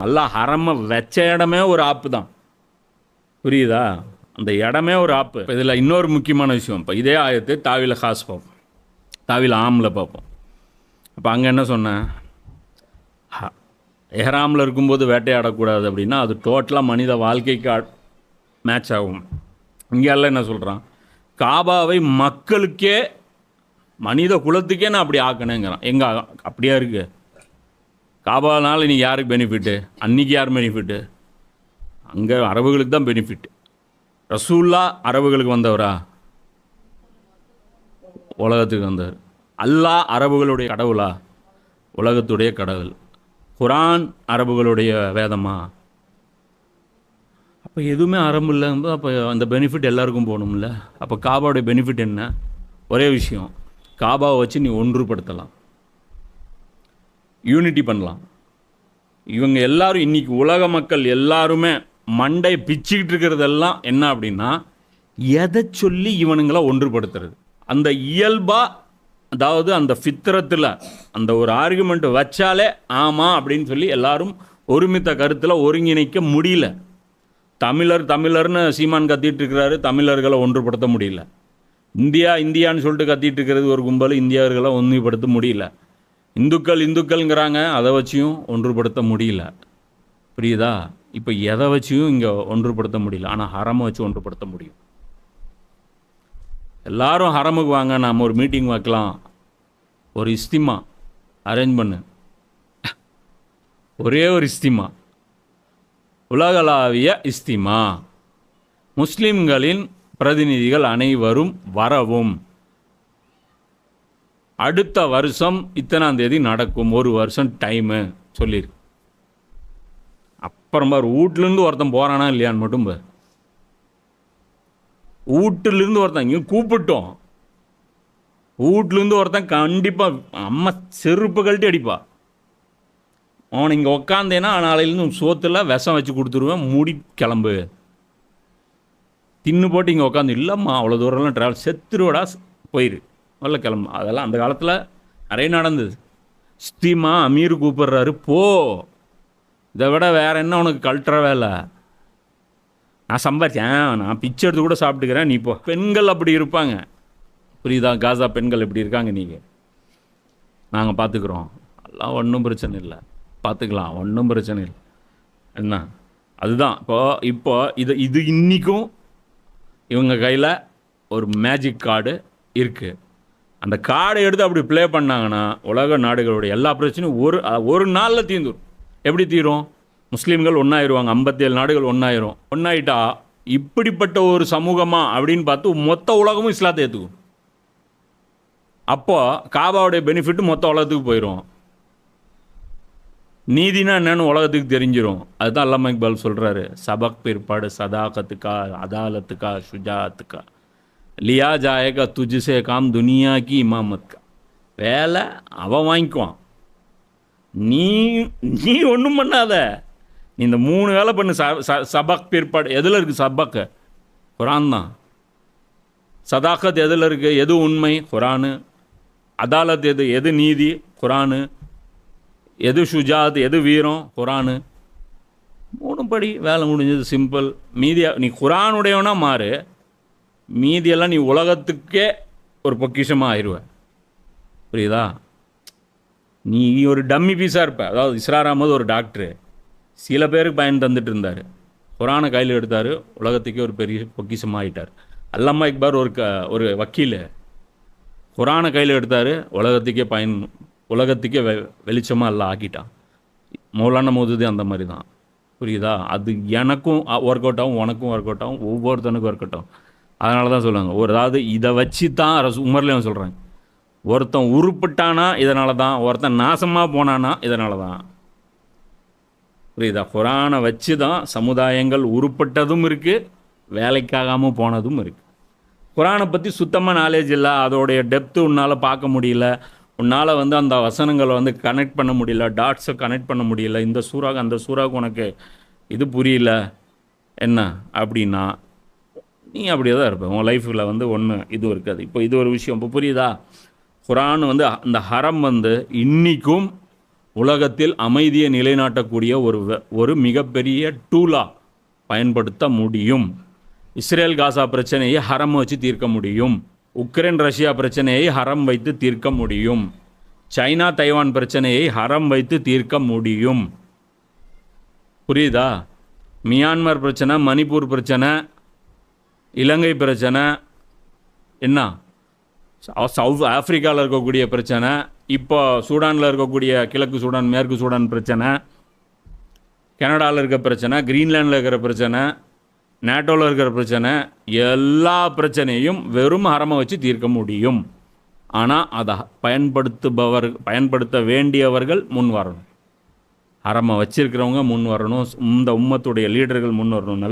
அல்லாஹ் ஹரமை வச்ச இடமே ஒரு ஆப்பு தான். புரியுதா? அந்த இடமே ஒரு ஆப்பு. இதில் இன்னொரு முக்கியமான விஷயம், இப்போ இதே ஆயத்து தாவில ஹாஸ் பார்ப்போம், தாவில ஆமில் பார்ப்போம். அப்போ அங்கே என்ன சொன்னேன், எஹ்ராமில் இருக்கும்போது வேட்டையாடக்கூடாது அப்படின்னா அது டோட்டலாக மனித வாழ்க்கைக்கு மேட்ச் ஆகும். இங்கே எல்லாம் என்ன சொல்கிறான், காபாவை மக்களுக்கே மனித குலத்துக்கே நான் அப்படி ஆக்கணுங்கிறான். எங்கே அப்படியா இருக்குது? காபானால் இன்றைக்கி யாருக்கு பெனிஃபிட்டு? அன்றைக்கி யார் பெனிஃபிட்டு? அங்கே அரபுகளுக்கு தான் பெனிஃபிட். ரசூல்லா அரபுகளுக்கு வந்தவரா? உலகத்துக்கு வந்தவர். அல்லாஹ் அரபுகளுடைய கடவுளா? உலகத்துடைய கடவுள். குரான் அரபுகளுடைய வேதமா? அப்போ எதுவுமே அரபு இல்லைங்கும்போது அப்போ அந்த பெனிஃபிட் எல்லாருக்கும் போகணும்ல. அப்போ காபாவுடைய பெனிஃபிட் என்ன? ஒரே விஷயம், காபாவை வச்சு நீ ஒன்றுபடுத்தலாம், யூனிட்டி பண்ணலாம். இவங்க எல்லாரும் இன்றைக்கி உலக மக்கள் எல்லாருமே மண்டை பிச்சுக்கிட்டு இருக்கிறதெல்லாம் என்ன அப்படின்னா, எதை சொல்லி இவனுங்களை ஒன்றுபடுத்துறது. அந்த இயல்பாக, அதாவது அந்த ஃபித்ரத்தில் அந்த ஒரு ஆர்குமெண்ட் வச்சாலே ஆமாம் அப்படின்னு சொல்லி எல்லாரும் ஒருமித்த கருத்தில் ஒருங்கிணைக்க முடியல. தமிழர்னு சீமான் கத்திட்டு இருக்கிறாரு, தமிழர்களை ஒன்றுபடுத்த முடியல. இந்தியான்னு சொல்லிட்டு கத்திட்டு இருக்கிறது ஒரு கும்பல், இந்தியர்களை ஒன்றுபடுத்த முடியல. இந்துக்கள்ங்கிறாங்க, அதை வச்சியும் ஒன்றுபடுத்த முடியல. புரியுதா? இப்போ எதை வச்சியும் இங்கே ஒன்றுபடுத்த முடியல. ஆனால் ஹரமை வச்சு ஒன்றுபடுத்த முடியும். எல்லாரும் ஹரமுக்கு வாங்க, நாம் ஒரு மீட்டிங் வைக்கலாம், ஒரு இஸ்திமா அரேஞ்ச் பண்ணு, ஒரே ஒரு இஸ்திமா, உலகளாவிய இஸ்திமா, முஸ்லிம்களின் பிரதிநிதிகள் அனைவரும் வரவும், அடுத்த வருஷம் இத்தனாம் தேதி நடக்கும், ஒரு வருஷம் டைமு சொல்லியிருக்கு. அப்புறம் பார், வீட்டிலேருந்து ஒருத்தன் போகிறானா இல்லையான்னு மட்டும் பார். வீட்டிலேருந்து ஒருத்தன் இங்கே கூப்பிட்டோம், வீட்டிலேருந்து ஒருத்தன் கண்டிப்பாக அம்மா செருப்பு கழட்டி அடிப்பா. அவனை இங்கே உக்காந்தேன்னா நாளையிலேருந்து சோத்தில் விஷம் வச்சு கொடுத்துருவேன், மூடி கிளம்பு, தின்னு போட்டு இங்கே உட்காந்து. இல்லைம்மா அவ்வளோ தூரம்லாம் ட்ராவல், செத்துருவடா, போயிரு, வரல கிளம்பு. அதெல்லாம் அந்த காலத்தில் நிறைய நடந்தது. ஸ்தீமா அமீர் கூப்பிட்றாரு, போ, இதை விட வேறு என்ன உனக்கு கழட்டுற வேலை? நான் சம்பாதிச்சேன், நான் பிச்சை எடுத்து கூட சாப்பிட்டுக்கிறேன், நீ போ. பெண்கள் அப்படி இருப்பாங்க, புரியுதா? காசா பெண்கள் எப்படி இருக்காங்க, நீங்கள் நாங்கள் பார்த்துக்குறோம், அதெல்லாம் ஒன்றும் பிரச்சனை இல்லை, பார்த்துக்கலாம், ஒன்றும் பிரச்சனை இல்லை. என்ன அதுதான் இப்போ இது இன்றைக்கும் இவங்க கையில் ஒரு மேஜிக் கார்டு இருக்குது. அந்த கார்டை எடுத்து அப்படி ப்ளே பண்ணாங்கன்னா உலக நாடுகளுடைய எல்லா பிரச்சனையும் ஒரு நாளில் தீர்ந்துடும். எப்படி தீரும்? முஸ்லீம்கள் ஒன்றாயிருவாங்க, 57 நாடுகள் ஒன்றாயிட்டா இப்படிப்பட்ட ஒரு சமூகமா அப்படின்னு பார்த்து மொத்த உலகமும் இஸ்லாத்தை ஏற்றுக்கும். அப்போ காபாவுடைய பெனிஃபிட் மொத்த உலகத்துக்கு போயிடும். நீதினா என்னன்னு உலகத்துக்கு தெரிஞ்சிடும். அதுதான் அல்லாமா இக்பால் சொல்கிறாரு, சபக் பிற்பாடு சதாகத்துக்கா, அதாலத்துக்கா, ஷுஜாத்துக்கா, லியா ஜாயகா துஜ்சே காம் துனியாக்கி இமாமத்கா. வேலை அவன் வாங்கிக்குவான், நீ ஒன்றும் பண்ணாத, நீ இந்த 3 வேலை பண்ணு. சபக் பிற்பாடு எதில் இருக்குது? சபக் குரான் தான். சதாகத் எதில் இருக்குது? எது உண்மை? குரானு. அதாலத் எது நீதி? குரானு. எது ஷுஜாத், எது வீரம்? குரானு. 3 படி, வேலை முடிஞ்சது, சிம்பிள். நீ குரானுடையவனா மாறு, மீதியெல்லாம் நீ உலகத்துக்கே ஒரு பொக்கிஷமாக ஆயிடுவ. புரியுதா? நீ ஒரு டம்மி பீஸாக இருப்ப. அதாவது இஸ்ரார் அஹமது ஒரு டாக்டரு, சில பேருக்கு பயன் தந்துட்டு இருந்தார், குரானை கையில் எடுத்தார், உலகத்துக்கே ஒரு பெரிய பொக்கிஷமாக ஆகிட்டார். அல்லாமா இக்பால் ஒரு வக்கீல், குரானை கையில் எடுத்தார், உலகத்துக்கே வெளிச்சமாக எல்லாம் ஆக்கிட்டான். மௌலானா மௌதூதி அந்த மாதிரி தான். புரியுதா? அது எனக்கும் ஒர்க் அவுட் ஆகும், உனக்கும் ஒர்க் அவுட் ஆகும், ஒவ்வொருத்தனுக்கும் ஒர்க் அவுட் ஆகும். அதனால தான் சொல்லுவாங்க, அதாவது இதை வச்சு தான் உமர்லேயும் சொல்கிறாங்க, ஒருத்தன் உருப்பட்டானா இதனால தான், ஒருத்தன் நாசமாக போனானா இதனால தான். புரியுதா? குரானை வச்சு தான் சமுதாயங்கள் உருப்பட்டதும் இருக்குது, வேலைக்காகாமல் போனதும் இருக்குது. குரானை பற்றி சுத்தமாக நாலேஜ் இல்லை, அதோடைய டெப்த்து உன்னால் பார்க்க முடியல, உன்னால் அந்த வசனங்களை கனெக்ட் பண்ண முடியல, டாட்ஸை கனெக்ட் பண்ண முடியல, இந்த சூறாவுக்கு அந்த சூறாவுக்கு உனக்கு இது புரியல என்ன அப்படின்னா நீ அப்படியே தான் இருப்ப. உன் லைஃப்பில் ஒன்று இதுவும் இருக்காது. இப்போ இது ஒரு விஷயம் இப்போ புரியுதா? குரான் அந்த ஹரம் இன்றைக்கும் உலகத்தில் அமைதியை நிலைநாட்டக்கூடிய ஒரு மிகப்பெரிய டூலாக பயன்படுத்த முடியும். இஸ்ரேல் காசா பிரச்சனையை ஹரம் வச்சு தீர்க்க முடியும். உக்ரைன் ரஷ்யா பிரச்சனையை ஹரம் வைத்து தீர்க்க முடியும். சைனா தைவான் பிரச்சனையை ஹரம் வைத்து தீர்க்க முடியும். புரியுதா? மியான்மர் பிரச்சனை, மணிப்பூர் பிரச்சனை, இலங்கை பிரச்சனை, என்ன சவுத் ஆஃப்ரிக்காவில் இருக்கக்கூடிய பிரச்சனை, இப்போ சூடானில் இருக்கக்கூடிய கிழக்கு சூடான் மேற்கு சூடான் பிரச்சனை, கனடாவில் இருக்கிற பிரச்சனை, கிரீன்லாண்டில் இருக்கிற பிரச்சனை, நேட்டோவில் இருக்கிற பிரச்சனை, எல்லா பிரச்சனையும் வெறும் ஹரமை வச்சு தீர்க்க முடியும். ஆனால் அதை பயன்படுத்த வேண்டியவர்கள் முன் வரணும். ஹரமை வச்சிருக்கிறவங்க முன் வரணும். இந்த உம்மத்துடைய லீடர்கள் முன் வரணும்.